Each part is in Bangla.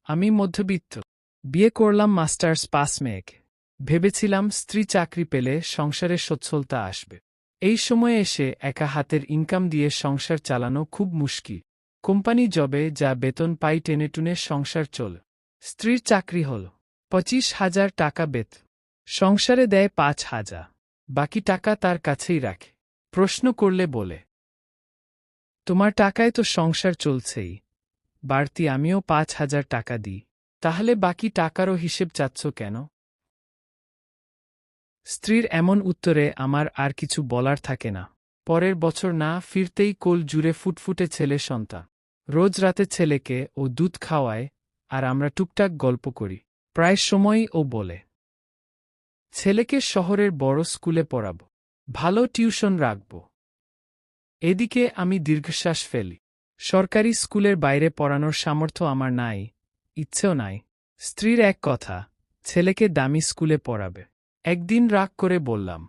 আমি মধ্যবিত্ত। বিয়ে করলাম মাস্টার্স পাস মেয়েকে। ভেবেছিলাম স্ত্রী চাকরি পেলে সংসারে সচ্ছলতা আসবে। এই সময়ে এসে একা হাতের ইনকাম দিয়ে সংসার চালানো খুব মুশকিল। কোম্পানি জবে যা বেতন পাই টেনেটুনে সংসার চল। স্ত্রীর চাকরি হল 25,000 টাকা বেতন। সংসারে দেয় 5,000। বাকি টাকা তার কাছেই রাখে। প্রশ্ন করলে বলে, তোমার টাকায় তো সংসার চলছেই, বাড়তি আমিও 5,000 টাকা দিই, তাহলে বাকি টাকারও হিসেব চাচ্ছ কেন? স্ত্রীর এমন উত্তরে আমার আর কিছু বলার থাকে না। পরের বছর না ফিরতেই কোল জুড়ে ফুটফুটে ছেলে সন্তান। রোজ রাতে ছেলেকে ও দুধ খাওয়ায়, আর আমরা টুকটাক গল্প করি। প্রায় সময়ই ও বলে, ছেলেকে শহরের বড় স্কুলে পড়াব, ভালো টিউশন রাখব। এদিকে আমি দীর্ঘশ্বাস ফেলি। সরকারি স্কুলের বাইরে পড়ানোর সামর্থ্য আমার নাই, ইচ্ছেও নাই। স্ত্রীর এক কথা, ছেলেকে দামি স্কুলে পড়াবে। একদিন রাগ করে বললাম,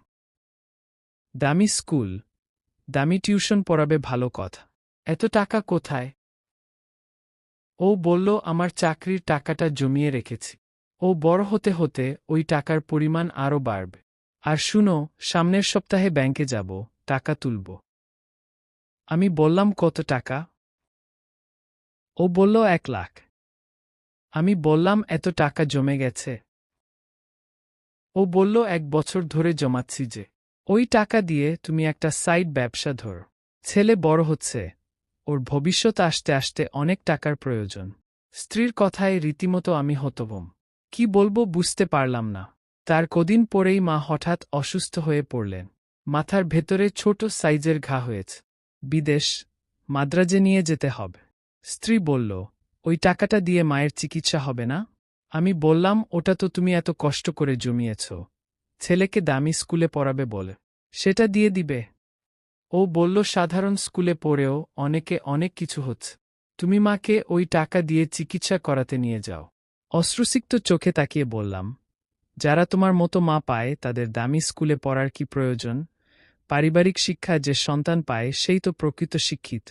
দামি স্কুল, দামি টিউশন পড়াবে ভালো কথা, এত টাকা কোথায়? ও বলল, আমার চাকরির টাকাটা জমিয়ে রেখেছি। ও বড় হতে হতে ওই টাকার পরিমাণ আরও বাড়বে। আর শুনো, সামনের সপ্তাহে ব্যাংকে যাব, টাকা তুলব। আমি বললাম, কত টাকা? ও বলল, 1 লাখ। আমি বললাম, এত টাকা জমে গেছে? ও বলল, 1 বছর ধরে জমাচ্ছি যে। ওই টাকা দিয়ে তুমি একটা সাইড ব্যবসা ধর। ছেলে বড় হচ্ছে, ওর ভবিষ্যৎ আসতে আসতে অনেক টাকার প্রয়োজন। স্ত্রীর কথায় রীতিমতো আমি হতভম্ব। কি বলবো বুঝতে পারলাম না। তার কদিন পরেই মা হঠাৎ অসুস্থ হয়ে পড়লেন। মাথার ভেতরে ছোট সাইজের ঘা হয়েছে। বিদেশ, মাদ্রাজে নিয়ে যেতে হবে। স্ত্রী বলল, ওই টাকাটা দিয়ে মায়ের চিকিৎসা হবে না? আমি বললাম, ওটা তো তুমি এত কষ্ট করে জমিয়েছ, ছেলেকে দামি স্কুলে পড়াবে বলে, সেটা দিয়ে দিবে। ও বলল, সাধারণ স্কুলে পড়েও অনেকে অনেক কিছু হচ্ছে। তুমি মাকে ওই টাকা দিয়ে চিকিৎসা করাতে নিয়ে যাও। অশ্রুসিক্ত চোখে তাকিয়ে বললাম, যারা তোমার মতো মা পায় তাদের দামি স্কুলে পড়ার কি প্রয়োজন? পারিবারিক শিক্ষা যে সন্তান পায় সেই তো প্রকৃত শিক্ষিত।